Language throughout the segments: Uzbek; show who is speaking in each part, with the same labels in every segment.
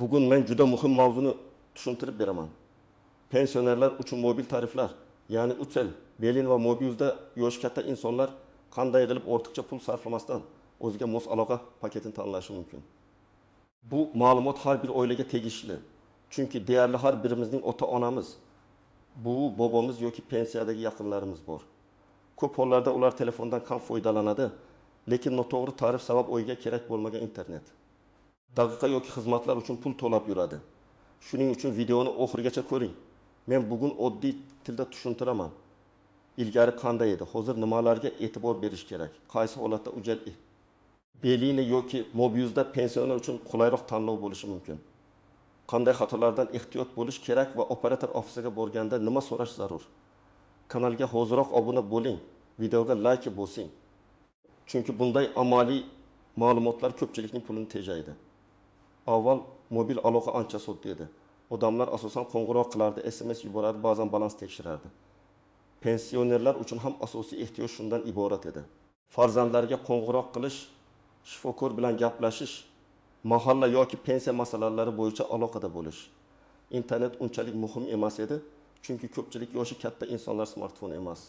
Speaker 1: Bugun men juda muhim mavzuni tushuntirib beraman. Pensionerlar uchun mobil tariflar, ya'ni Ucell, Belin va Mobius'da yoshi katta insonlar qanday qilib ortiqcha pul sarflamasdan o'ziga mos aloqa paketini tanlashi mumkin. Bu ma'lumot har bir oilaga tegishli. Chunki deyarli har birimizning ota-onamiz, buvi, bobomiz yoki pensiyadagi yaqinlarimiz bor. Ko'p hollarda ular telefondan kam foydalanadi, lekin noto'g'ri tarif sabab o'yiga kerak bo'lmagan internet, daqiqa yoki xizmatlar uchun pul to'lab yuradi. Shuning uchun videoni oxirigacha ko'ring. Men bugun oddiy tilda tushuntiraman. Ilgari qanday edi, hozir nimalarga e'tibor berish kerak, qaysi holatda Ucell, Belin yoki Mobius'da pensioner uchun qulayroq tanlov bo'lishi mumkin. Qanday xatolardan ehtiyot bo'lish kerak va operator ofisiga borganda nima so'rash zarur? Kanalga hoziroq obuna bo'ling, videoga like bosing. Chunki bunday amaliy ma'lumotlar ko'pchilikning pulini tejaydi. Avval mobil aloqa ancha sodda edi. Odamlar asosan qo'ng'iroq qilardi, SMS yuborardi, ba'zan balans tekshirardi. Pensionerlar uchun ham asosiy ehtiyoj shundan iborat edi. Farzandlarga qo'ng'iroq qilish, shifokor bilan gaplashish, mahalla yoki pensiya masalalari bo'yicha aloqada bo'lish. Internet unchalik muhim emas edi, chunki ko'pchilik yoshi katta insonlar smartfon emas,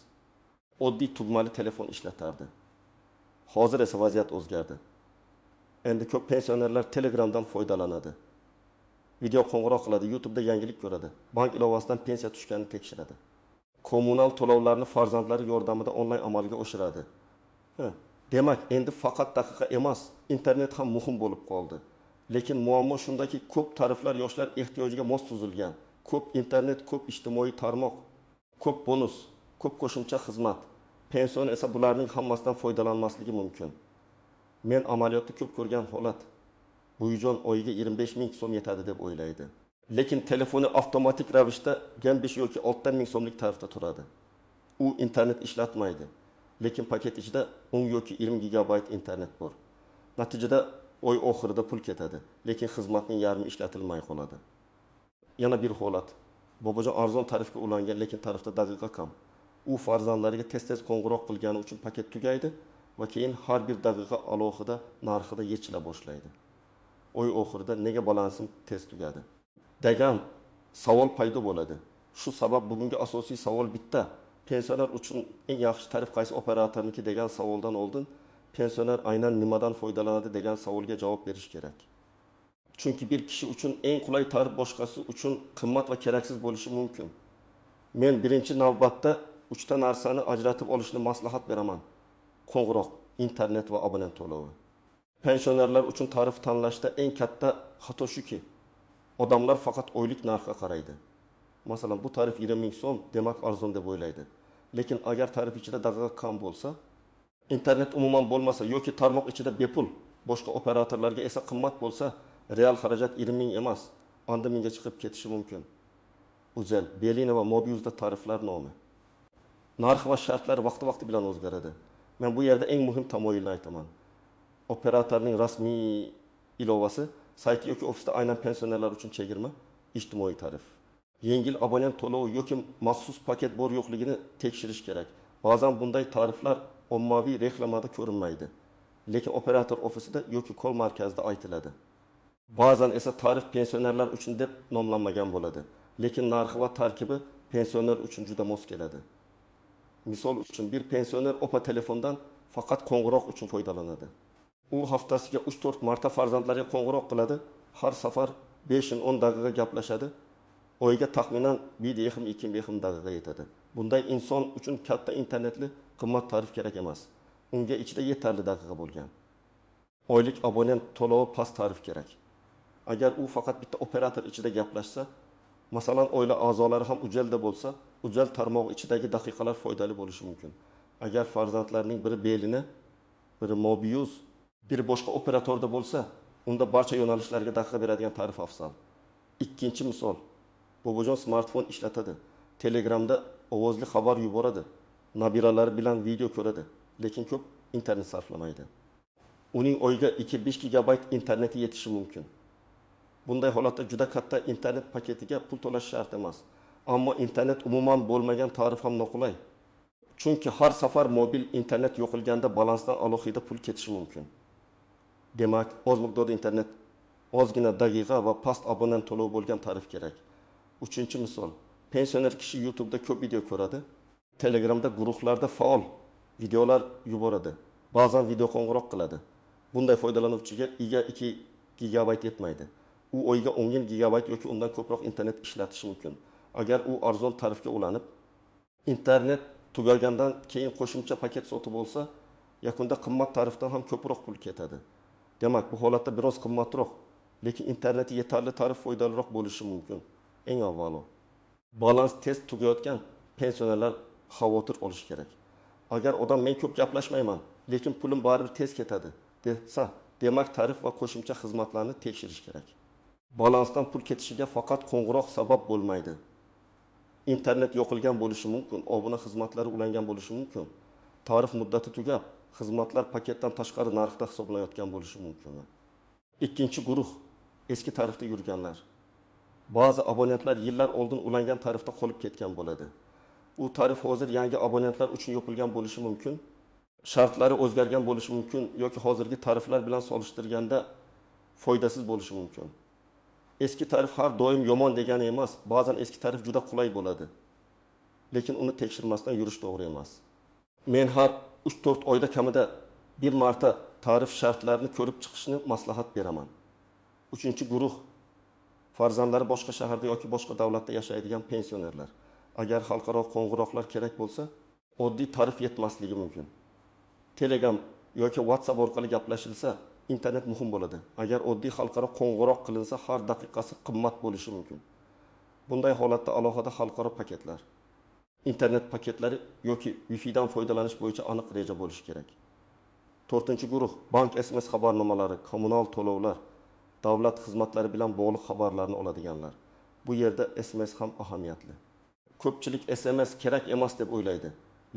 Speaker 1: oddiy tugmali telefon ishlatardi. Hozir esa vaziyat o'zgardi. Endi ko'p pensionerlar Telegramdan foydalanadi. Video qo'ng'iroq qiladi, YouTube'da yangilik ko'radi, bank ilovasidan pensiya tushganini tekshiradi. Kommunal to'lovlarni farzandlari yordamida onlayn amalga oshiradi. Demak, endi faqat daqiqa emas, internet ham muhim bo'lib qoldi. Lekin muammo shundaki, ko'p tariflar yoshlar ehtiyojiga mos tuzilgan. Ko'p internet, ko'p ijtimoiy tarmoq, ko'p bonus, ko'p qo'shimcha xizmat. Pension esa bularning hammasidan foydalanmasligi mumkin. Men amaliyotda ko'p ko'rgan holat. Buvijon oyiga 25 ming so'm yetadi deb o'ylaydi. Lekin telefoni avtomatik ravishda 5 yoki 6 ming so'mlik tarifda turadi. U internet ishlatmaydi. Lekin paket ichida 10 yoki 20 gigabayt internet bor. Natijada oy oxirida pul ketadi, lekin xizmatning yarmi ishlatilmay qoladi. Yana bir holat. Bobojon arzon tarifga ulangan, lekin tarifda daqiqa kam. U farzandlariga tez-tez qo'ng'iroq qilgani uchun paket tugaydi va keyin har bir daqiqa alohida narxida yechila boshlaydi. Oy oxirida nega balansim tez tugadi degan savol paydo bo'ladi. Shu sabab bugungi asosiy savol bitta. Pensioner uchun eng yaxshi tarif qaysi operatorniki degan savoldan oldin pensioner aynan nimadan foydalanadi degan savolga javob berish kerak. Chunki bir kishi uchun eng qulay tarif boshqasi uchun qimmat va keraksiz bo'lishi mumkin. Men birinchi navbatda 3 ta narsani ajratib olishni maslahat beraman. Qo'ng'iroq, internet va abonent to'lovi. Pensionerlar uchun tarif tanlashda eng katta xato shuki, odamlar faqat oylik narxga qaraydi. Masalan, bu tarif 20 ming so'm, demak arzon deb o'ylaydi. Lekin agar tarif ichida daqiqa kam bo'lsa, internet umuman bo'lmasa yoki tarmoq ichida bepul, boshqa operatorlarga esa qimmat bo'lsa, real xarajat 20 ming emas, 10 mingga chiqib ketishi mumkin. Ucell, Belin va Mobius'da tariflar nomi. Narx va shartlar vaqti bilan o'zgaradi. Men bu yerda eng muhim tamoyilni aytaman. Operatorning rasmiy ilovasi, sayti yoki ofisda aynan pensionerlar uchun chegirma, ijtimoiy tarif. Yengil abonent to'lovi yoki maxsus paket bor yo'qligini tekshirish kerak. Ba'zan bunday tariflar ommaviy reklamada ko'rinmaydi, lekin operator ofisida yoki kol markazida aytiladi. Ba'zan esa tarif pensionerlar uchun deb nomlanmagan bo'ladi, lekin narxi va tarkibi pensioner uchun juda mos keladi. Misol uchun bir pensioner opa telefondan faqat qo'ng'iroq uchun foydalanadi. U haftasiga 3-4 marta farzandlariga qo'ng'iroq qiladi, har safar 5-10 daqiqa gaplashadi. Oyga taxminan 1,2 daqiqa yetadi. Bunday inson uchun katta internetli qimmat tarif kerak emas. Unga ichida yetarli daqiqa bo'lgan. Oylik abonent to'lovi past tarif kerak. Agar u faqat bitta operator ichida gaplashsa, masalan, oila a'zolari ham Ucell'da bo'lsa, Ucell tarmog'i ichidagi daqiqalar foydali bo'lishi mumkin. Agar farzandlarning biri Belin, biri Mobius, biri boshqa operatorda bo'lsa, unda barcha yo'nalishlarga daqiqa beradigan tarif afzal. Ikkinchi misol, bobojon smartfon ishlatadi. Telegramda ovozli xabar yuboradi. Nabiralari bilan video ko'radi, lekin ko'p internet sarflamaydi. Uning oyiga 2-5 gigabayt interneti yetishi mumkin. Bunday holatda juda katta internet paketiga pul to'lash shart emas. Ammo internet umuman bo'lmagan tarif ham noqulay. Chunki har safar mobil internet yo'qilganda balansdan alohida pul ketishi mumkin. Demak, oz miqdorda internet ozgina daqiqa va past abonent to'lovi bo'lgan tarif kerak. Uchinchi misol, pensioner kishi YouTube'da ko'p video ko'radi, Telegramda guruhlarda faol videolar yuboradi, ba'zan video qo'ng'iroq qiladi. Bunday foydalanuvchiga iga 2 gigabayt yetmaydi. U oyga 10 gigabayt yoki undan ko'proq internet ishlatishi mumkin. Agar u arzon tarifga ulanib, internet tugagandan keyin qo'shimcha paket sotib olsa, yakunda qimmat tarifdan ham ko'proq pul ketadi. Demak, bu holatda biroz qimmatroq, lekin interneti yetarli tarif foydaliroq bo'lishi mumkin. Eng avvalo, balans tez tugayotgan pensionerlar xavotir olish kerak. Agar odam men ko'p gaplashmayman, lekin pulim baribir tez ketadi desa, demak tarif va qo'shimcha xizmatlarni tekshirish kerak. Balansdan pul ketishiga faqat qo'ng'iroq sabab bo'lmaydi. Internet yo'qilgan bo'lishi mumkin, obuna xizmatlari ulangan bo'lishi mumkin. Tarif muddati tugab, xizmatlar paketdan tashqari narxda hisoblanayotgan bo'lishi mumkin. Ikkinchi guruh, eski tarifda yurganlar. Ba'zi abonentlar yillar oldin ulangan tarifda qolib ketgan bo'ladi. U tarif hozir yangi abonentlar uchun yopilgan bo'lishi mumkin. Shartlari o'zgargan bo'lishi mumkin yoki hozirgi tariflar bilan solishtirganda foydasiz bo'lishi mumkin. Eski tarif har doim yomon degani emas, ba'zan eski tarif juda qulay bo'ladi. Lekin uni tekshirmasdan yurish to'g'ri emas. Men har 3-4 oyda kamida bir marta tarif shartlarini ko'rib chiqishni maslahat beraman. Uchinchi guruh, farzandlari boshqa shaharda yoki boshqa davlatda yashaydigan pensionerlar. Agar xalqaro qo'ng'iroqlar kerak bo'lsa, oddiy tarif yetmasligi mumkin. Telegram yoki WhatsApp orqali gaplashilsa, internet muhim bo'ladi. Agar oddiy xalqaro qo'ng'iroq qilinsa, har daqiqasi qimmat bo'lishi mumkin. Bunday holatda alohida xalqaro paketlar, internet paketlari yoki Wi-Fi dan foydalanish bo'yicha aniq reja bo'lishi kerak. 4-guruh, bank SMS xabarnomalari, kommunal to'lovlar, davlat xizmatlari bilan bog'liq xabarlarni oladiganlar. Bu yerda SMS ham ahamiyatli. Ko'pchilik SMS kerak emas deb o'ylaydi,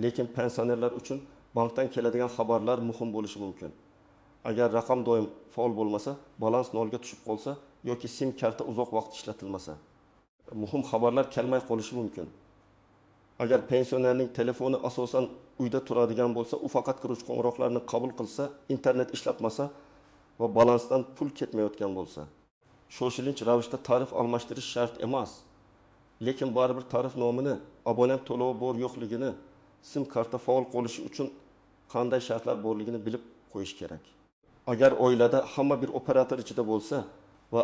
Speaker 1: lekin pensionerlar uchun bankdan keladigan xabarlar muhim bo'lishi mumkin. Agar raqam doim faol bo'lmasa, balans nolga tushib qolsa yoki SIM karta uzoq vaqt ishlatilmasa, muhim xabarlar kelmay qolishi mumkin. Agar pensionerning telefoni asosan uyda turadigan bo'lsa, u faqat kiruvchi qo'ng'iroqlarni qabul qilsa, internet ishlatmasa va balansdan pul ketmayotgan bo'lsa, shoshilinch ravishda tarif almashtirish shart emas. Lekin baribir tarif nomini, abonent to'lovi bor yo'qligini, SIM karta faol qolishi uchun qanday shartlar borligini bilib qo'yish kerak. Agar oilada hamma bir operator ichida bo'lsa va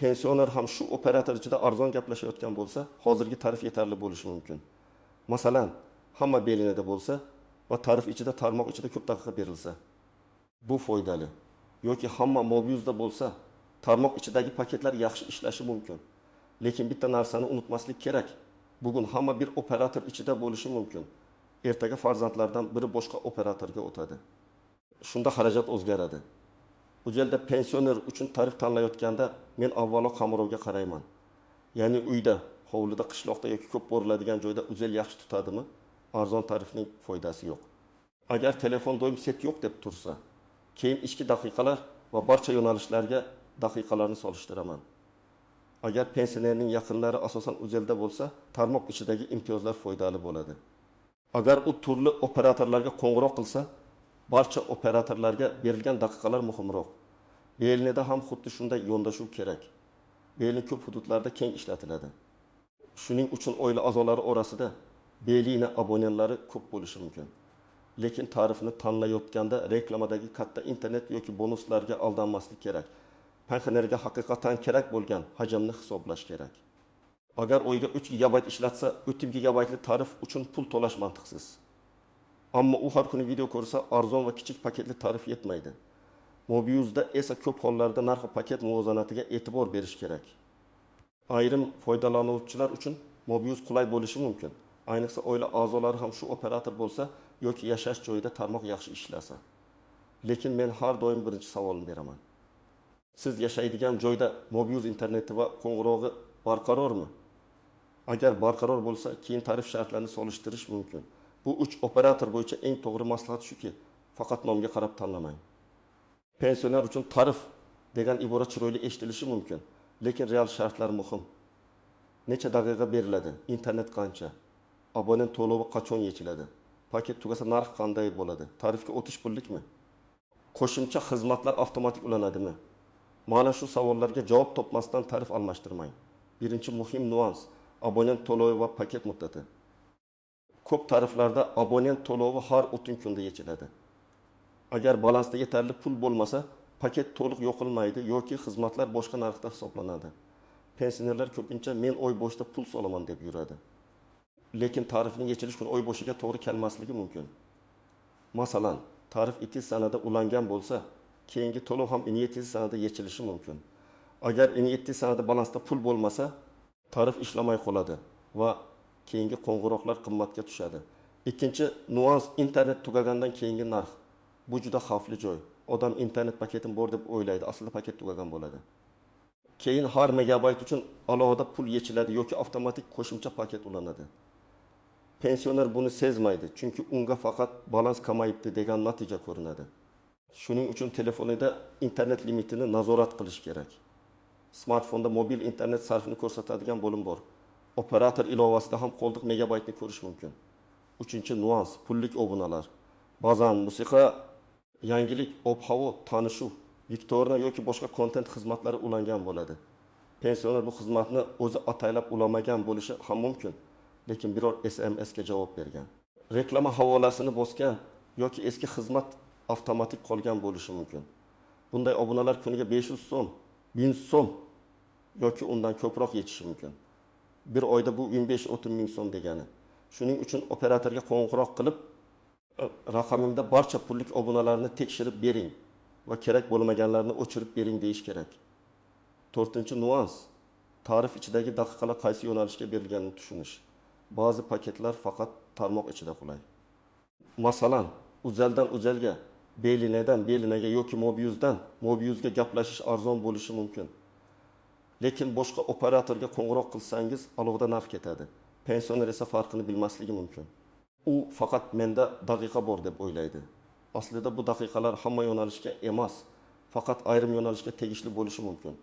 Speaker 1: pensioner ham shu operator ichida arzon gaplashayotgan bo'lsa, hozirgi tarif yetarli bo'lishi mumkin. Masalan, hamma belinada bo'lsa va tarif ichida tarmoq ichida ko'p daqiqa berilsa, bu foydali. Yoki hamma Mobiuzda bo'lsa, tarmoq ichidagi paketlar yaxshi ishlashi mumkin. Lekin bitta narsani unutmaslik kerak. Bugun hamma bir operator ichida bo'lishi mumkin. Ertaga farzandlardan biri boshqa operatorga o'tadi. Shunda xarajat o'zgaradi. Bu yerda pensioner uchun tarif tanlayotganda men avvalo qamrovga qarayman. Ya'ni uyda, hovlida, qishloqda yoki ko'p boriladigan joyda uzel yaxshi tutadimi? Arzon tarifning foydasi yo'q. Agar telefon doim set yo'q deb tursa, keyin ichki daqiqalar va barcha yo'nalishlarga daqiqalarni solishtiraman. Agar pensionerning yaqinlari asosan uzelda bo'lsa, tarmoq ichidagi imtiyozlar foydali bo'ladi. Agar u turli operatorlarga qo'ng'iroq qilsa, barcha operatorlarga berilgan daqiqalar muhimroq. Belinida ham xuddi shunday yondashuv kerak. Belin ko'p hududlarda keng ishlatiladi. Shuning uchun oila a'zolari orasida belina abonentlari ko'p bo'lishi mumkin. Lekin tarifni tanlayotganda reklamadagi katta internet yoki bonuslarga aldanmaslik kerak. Pensionerga haqiqatan kerak bo'lgan hajmni hisoblash kerak. Agar oyga 3 gigabayt ishlatsa, 30 gigabaytli tarif uchun pul to'lash mantiqsiz. Ammo u har kuni video ko'rsa, arzon va kichik paketli tarif yetmaydi. Mobiuzda esa ko'p hollarda narx va paket muvozanatiga e'tibor berish kerak. Ayrim foydalanuvchilar uchun Mobiuz qulay bo'lishi mumkin. Ayniqsa oila a'zolari ham shu operator bo'lsa yoki yashash joyida tarmoq yaxshi ishlasa. Lekin men har doim birinchi savolni beraman. Siz yashaydigan joyda Mobiuz interneti va qo'ng'irog'i barqarormi? Agar barqaror bo'lsa, keyin tarif shartlarini solishtirish mumkin. Bu 3 operator bo'yicha eng to'g'ri maslahat shuki, faqat nomga qarab tanlamang. Pensioner uchun tarif degan ibora chiroyli eshitilishi mumkin, lekin real shartlar muhim. Necha daqiqa beriladi? Internet qancha? Abonent to'lovi qachon yechiladi? Paket tugasa narx qanday bo'ladi? Tarifga o'tish pullikmi? Qo'shimcha xizmatlar avtomatik ulanadimi? Mana shu savollarga javob topmasdan tarif almashtirmang. Birinchi muhim nuans abonent to'lovi va paket muddati. Ko'p tariflarda abonent to'lovi har 30 kunda yechiladi. Agar balansda yetarli pul bo'lmasa, paket to'liq yo'qolmaydi yoki xizmatlar boshqa narxda hisoblanadi. Pensionerlar ko'pincha men oy boshida pul solaman deb yuradi. Lekin tarifning yechilish kuni oy boshiga to'g'ri kelmasligi mumkin. Masalan, tarif 2 sanada ulangan bo'lsa, keyingi to'lov ham 7 sanada yechilishi mumkin. Agar 7 sanada balansda pul bo'lmasa, tarif ishlamay qoladi va keyingi qo'ng'iroqlar qimmatga tushadi. Ikkinchi nuans internet tugagandan keyingi narx. Bu juda xavfli joy. Odam internet paketim bor deb o'ylaydi, aslida paket tugagan bo'ladi. Keyin har megabayt uchun alohida pul yechiladi yoki avtomatik qo'shimcha paket ulanadi. Pensioner buni sezmaydi, chunki unga faqat balans kamayibdi degan natija ko'rinadi. Shuning uchun telefonida internet limitini nazorat qilish kerak. Smartfonda mobil internet sarfini ko'rsatadigan bo'lim bor. Operator ilovasida ham qoldiq megabaytni ko'rish mumkin. Uchinchi nuans pullik obunalar. Ba'zan musiqa, yangilik, ob-havo, tanishuv, viktorina yoki boshqa kontent xizmatlari ulangan bo'ladi. Pensioner bu xizmatni o'zi ataylab ulamagan bo'lishi ham mumkin, lekin biror SMS ga javob bergan. Reklama havolasini bosgan yoki eski xizmat avtomatik qolgan bo'lishi mumkin. Bunday obunalar kuniga 500 so'm, 1000 so'm yoki undan ko'proq yechishi mumkin. Bir oyda bu 25-30 ming so'm degani. Shuning uchun operatorga qo'ng'iroq qilib, raqamimda barcha pullik obunalarni tekshirib bering va kerak bo'lmaganlarni o'chirib bering deyish kerak. 4-nuans tarif ichidagi daqiqalar qaysi yo'nalishga berilganini tushunish. Ba'zi paketlar faqat tarmoq ichida qulay. Masalan, Uzeldan Uzelga, Belinedan Belinaga yoki Mobiuzdan Mobiuzga gaplashish arzon bo'lishi mumkin. Lekin boshqa operatorga qo'ng'iroq qilsangiz alohida narx ketadi. Pensioner esa farqini bilmasligi mumkin. U faqat menda daqiqa bor deb o'ylaydi. Aslida bu daqiqalar hamma yo'nalishga emas, faqat ayrim yo'nalishga tegishli bo'lishi mumkin.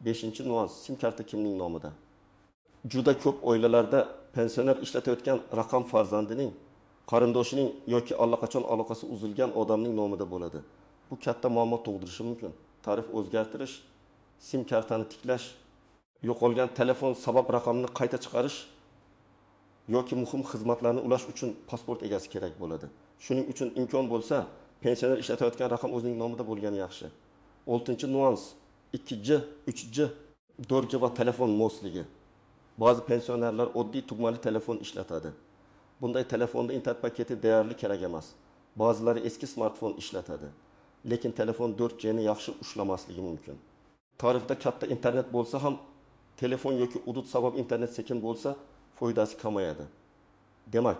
Speaker 1: 5-nuans sim karta kimning nomida? Juda ko'p oilalarda pensioner ishlatayotgan raqam farzandining, qarindoshining yoki allaqachon aloqasi uzilgan odamning nomida bo'ladi. Bu katta muammo tug'dirishi mumkin. Tarif o'zgartirish, sim kartani tiklash, yo'qolgan telefon sabab raqamini qayta chiqarish yoki muhim xizmatlarni ulash uchun pasport egasi kerak bo'ladi. Shuning uchun imkon bo'lsa, pensioner ishlatayotgan raqam o'zining nomida bo'lgani yaxshi. 6-nuans 2G, 3G, 4G va telefon mosligi. Ba'zi pensionerlar oddiy tugmali telefon ishlatadi. Bunday telefonda internet paketi deyarli kerak emas. Ba'zilari eski smartfon ishlatadi. Lekin telefon 4G ni yaxshi ushlamasligi mumkin. Tarifda katta internet bo'lsa ham, telefon yoki hudud sabab internet sekin bo'lsa, foydasi kamayadi. Demak,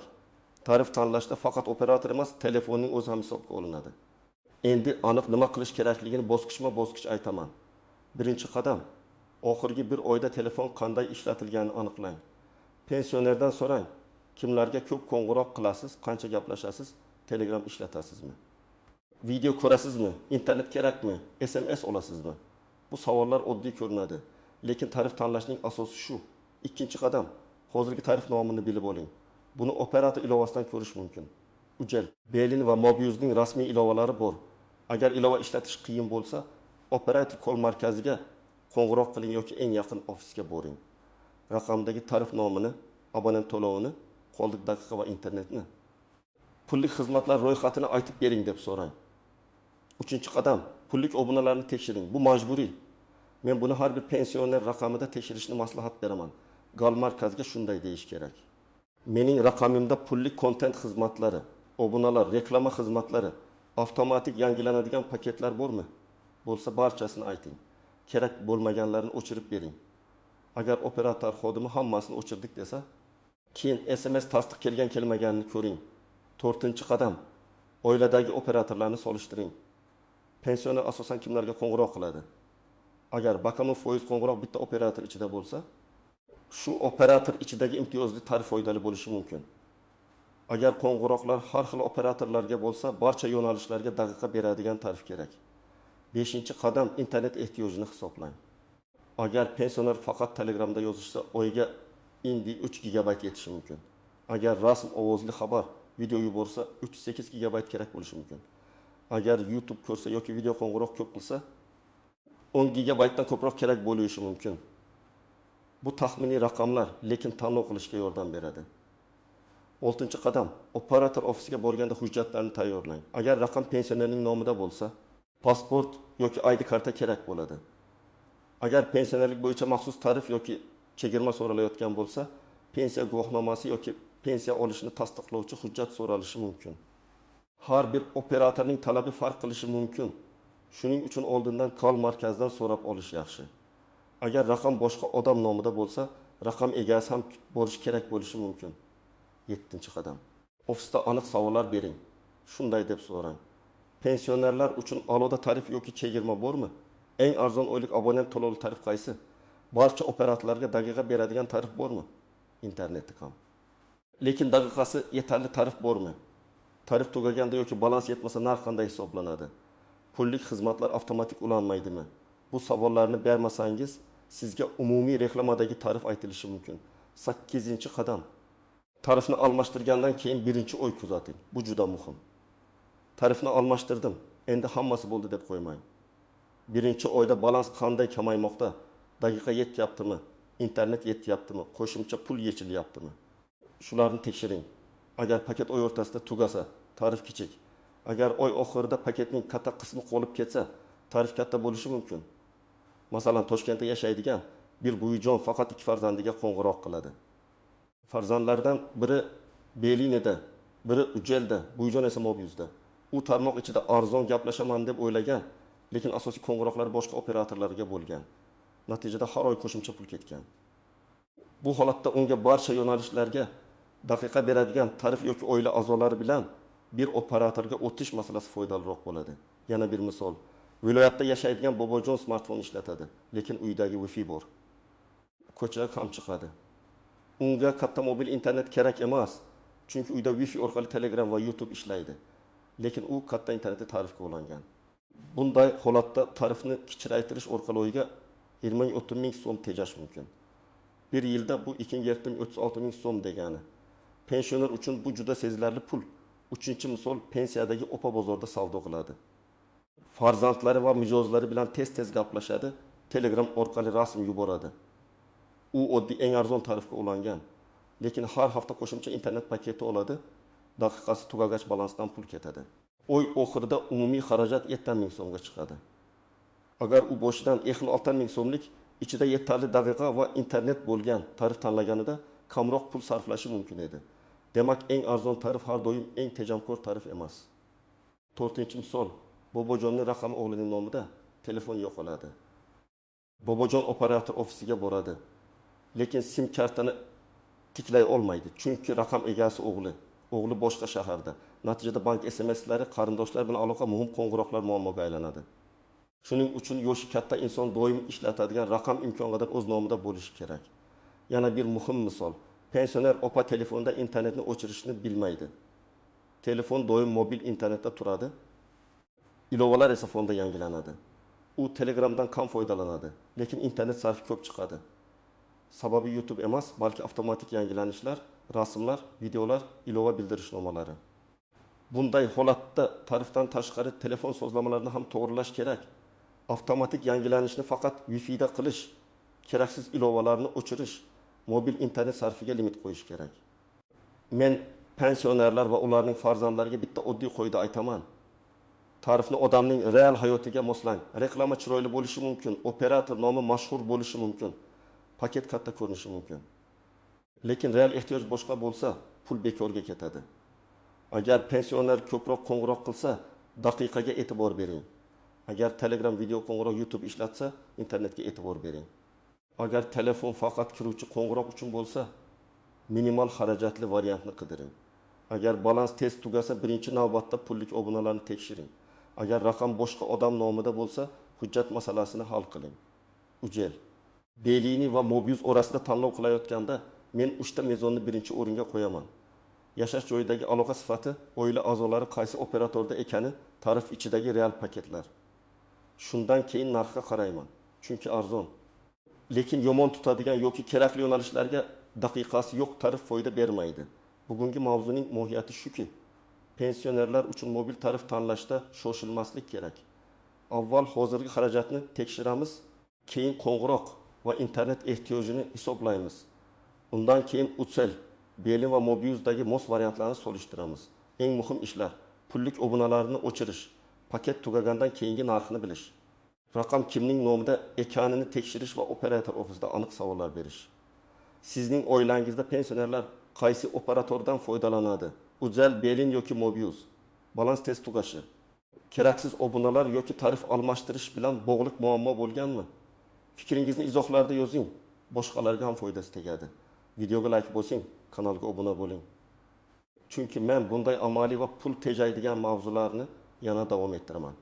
Speaker 1: tarif tanlashda faqat operator emas, telefonning o'zi ham hisobga olinadi. Endi aniq nima qilish kerakligini bosqichma-bosqich aytaman. Birinchi qadam, oxirgi bir oyda telefon qanday ishlatilganini aniqlang. Pensionerdan so'rang, kimlarga ko'p qo'ng'iroq qilasiz, qancha gaplashasiz, Telegram ishlatasizmi? Video ko'rasizmi? Internet kerakmi? SMS olasizmi? Bu savollar oddiy ko'rinadi, lekin tarif tanlashning asosi shu. Ikkinchi qadam, hozirgi tarif nomini bilib oling. Buni operator ilovasidan ko'rish mumkin. Ujel, Belin va Mobiuzning rasmiy ilovalari bor. Agar ilova ishlatish qiyin bo'lsa, operator kol markaziga qo'ng'iroq qiling yoki eng yaqin ofisga boring. Raqamdagi tarif nomini, abonent to'lovini, qoldiq daqiqa va internetni, pullik xizmatlar ro'yxatini aytib bering deb so'rang. 3-qadam, pullik obunalarni tekshiring. Bu majburiy. Men buni har bir pensioner raqamida tekshirishni maslahat beraman. Gal markazga shunday deyish kerak. Mening raqamimda pullik kontent xizmatlari, obunalar, reklama xizmatlari, avtomatik yangilanadigan paketlar bormi? Bo'lsa barchasini ayting. Kerak bo'lmaganlarni o'chirib bering. Agar operator xodimi hammasini o'chirdik desa, keyin SMS tasdiq kelgan-kelmaganini ko'ring. 4-qadam, oiladagi operatorlarni solishtiring. Pensioner asosan kimlarga qo'ng'iroq qiladi? Agar bakamov foiz qo'ng'iroq bitta operator ichida bo'lsa, shu operator ichidagi imtiyozli tarif foydali bo'lishi mumkin. Agar qo'ng'iroqlar har xil operatorlarga bo'lsa, barcha yo'nalishlarga daqiqa beradigan tarif kerak. 5-qadam, internet ehtiyojini hisoblang. Agar pensioner faqat Telegramda yozishsa, oyiga indi 3 gigabayt yetishi mumkin. Agar rasm, ovozli xabar, video yuborsa, 308 gigabayt kerak bo'lishi mumkin. Agar YouTube ko'rsa yoki video qo'ng'iroq ko'p qilsa, 10 gigabaytdan ko'proq kerak bo'lishi mumkin. Bu taxminiy raqamlar, lekin tanlov qilishga yordam beradi. 6-qadam, operator ofisiga borganda hujjatlarni tayyorlang. Agar raqam pensionerning nomida bo'lsa, pasport yoki ID karta kerak bo'ladi. Agar pensionerlik bo'yicha maxsus tarif yoki chegirma so'ralayotgan bo'lsa, pensiya guvohnomasi yoki pensiya olishni tasdiqlovchi hujjat so'ralishi mumkin. Har bir operatorning talabi farq qilishi mumkin. Shuning uchun oldindan kal markazdan so'rab olish yaxshi. Agar raqam boshqa odam nomida bo'lsa, raqam egasi ham bo'lishi kerak bo'lishi mumkin. 7-qadam. Ofisda aniq savollar bering. Shunday deb so'rang. Pensionerlar uchun aloda tarif yoki chegirma bormi? Eng arzon oylik abonent to'lovi tarif qaysi? Barcha operatorlarga daqiqa beradigan tarif bormi? Internetda ham. Lekin daqiqasi yetarli tarif bormi? Tarif tugaganda yoki balans yetmasa narx qanday hisoblanadi? Pullik xizmatlar avtomatik ulanmaydimi? Bu savollarni bermasangiz, sizga umumiy reklamadagi tarif aytilishi mumkin. 8-qadam. Tarifni almashtirgandan keyin birinchi oy kuzating. Bu juda muhim. Tarifni almashtirdim, endi hammasi bo'ldi deb qo'ymang. Birinchi oyda balans qanday kamaymoqda? Daqiqa yetyaptimi? Internet yetyaptimi? Qo'shimcha pul yechilyaptimi? Shularni tekshiring. Agar paket oy o'rtasida tugasa, tarif kichik. Agar oy oxirida paketning katta qismi qolib ketsa, tarif katta bo'lishi mumkin. Masalan, Toshkentda yashaydigan bir buvijon faqat 2 farzandiga qo'ng'iroq qiladi. Farzandlardan biri Belinida, biri Ujelda, buvijon esa Mobiuzda. U tarmoq ichida arzon gaplashaman deb o'ylagan, lekin asosiy qo'ng'iroqlar boshqa operatorlarga bo'lgan. Natijada har oy qo'shimcha pul ketgan. Bu holatda unga barcha yo'nalishlarga daqiqa beradigan tarif yoki oila a'zolari bilan bir operatorga o'tish masalasi foydaliroq bo'ladi. Yana bir misol. Viloyatda yashaydigan bobojon smartfon ishlatadi, lekin uydagi Wi-Fi bor. Ko'chaga ham chiqadi. Unga katta mobil internet kerak emas, chunki uyda Wi-Fi orqali Telegram va YouTube ishlaydi. Lekin u katta internetga tarifga ulangan. Bunday holatda tarifni kichraytirish orqali o'yiga 20-30 ming so'm tejash mumkin. Bir yilda bu 236 ming so'm degani. Pensioner uchun bu juda sezilarli pul. 3-misol pensiyadagi opa bozorda savdo qiladi. Farzandlari va mijozlari bilan tez-tez gaplashadi, Telegram orqali rasm yuboradi. U oddiy eng arzon tarifga ulangan, lekin har hafta qo'shimcha internet paketi oladi, daqiqasi tugagach balansdan pul ketadi. Oy oxirida umumiy xarajat 7 ming so'mga chiqadi. Agar u boshidan 6 ming so'mlik ichida yetarli daqiqa va internet bo'lgan tarif tanlaganida kamroq pul sarflashi mumkin edi. Demak, eng arzon tarif har doim eng tejamkor tarif emas. 4-misol, bobojonning raqami o'g'lining nomida, telefon yo'qoladi. Bobojon operator ofisiga boradi, lekin sim kartani tiklay olmaydi, chunki raqam egasi o'g'li. O'g'li boshqa shaharda. Natijada bank SMS'lari, qarindoshlar bilan aloqa, muhim qo'ng'iroqlar muammoga aylanadi. Shuning uchun yoshi katta inson doim ishlatadigan raqam imkon qadar o'z nomida bo'lishi kerak. Yana bir muhim misol. Pensioner opa telefonda internetni o'chirishni bilmaydi. Telefon doim mobil internetda turadi. Ilovalar esa fonda yangilanadi. U Telegramdan kam foydalanadi, lekin internet sarfi ko'p chiqadi. Sababi YouTube emas, balki avtomatik yangilanishlar, rasmlar, videolar, ilova bildirishnomalari. Bunday holatda tarifdan tashqari telefon sozlamalarini ham to'g'rilash kerak. Avtomatik yangilanishni faqat Wi-Fi da qilish, keraksiz ilovalarni o'chirish, mobil internet sarfiga limit qo'yish kerak. Men pensionerlar va ularning farzandlariga bitta oddiy qo'yda aytaman. Tarifni odamning real hayotiga moslang. Reklama chiroyli bo'lishi mumkin, operator nomi mashhur bo'lishi mumkin, paket katta ko'rinishi mumkin. Lekin real ehtiyoj boshqa bo'lsa, pul bekorga ketadi. Agar pensioner ko'proq qo'ng'iroq qilsa, daqiqaga e'tibor bering. Agar Telegram video qo'ng'iroq YouTube ishlatsa, internetga e'tibor bering. Agar telefon faqat kiruvchi qo'ng'iroq uchun bo'lsa, minimal xarajatli variantni qidiring. Agar balans tez tugasa, birinchi navbatda pullik obunalarni tekshiring. Agar raqam boshqa odam nomida bo'lsa, hujjat masalasini hal qiling. Ujel. Belini va Mobiuz orasida tanlov qilayotganda men 3 ta mezonni birinchi o'ringa qo'yaman. Yashash joyidagi aloqa sifati, oila a'zolari qaysi operatorda ekani, tarif ichidagi real paketlar. Shundan keyin narxga qarayman, chunki arzon. Lekin yomon tutadigan yoki kerakli yo'nalishlarga daqiqasi yo'q tarif foyda bermaydi. Bugungi mavzuning mohiyati shuki, pensionerlar uchun mobil tarif tanlashda shoshilmaslik kerak. avval hozirgi xarajatni tekshiramiz, keyin qo'ng'iroq va internet ehtiyojini hisoblaymiz. Undan keyin Ucell, Belin va Mobius'dagi MOS variantlarini solishtiramiz. Eng muhim ishlar: pullik obunalarni o'chirish, paket tugagandan keyingi narxini bilish, raqam kimning nomida ekanini tekshirish va operator ofisida aniq savollar berish. Sizning oilangizda pensionerlar qaysi operatordan foydalanadi? Ucell, Belin yoki Mobius? Balans test tugashi, keraksiz obunalar yoki tarif almashtirish bilan bog'liq muammo bo'lganmi? Fikringizni izohlarda yozing. Boshqalarga ham foydasi tegadi. Videoga like bosing, kanalga obuna bo'ling. Chunki men bunday amaliy va pul tejaydigan mavzularni yana davom ettiraman.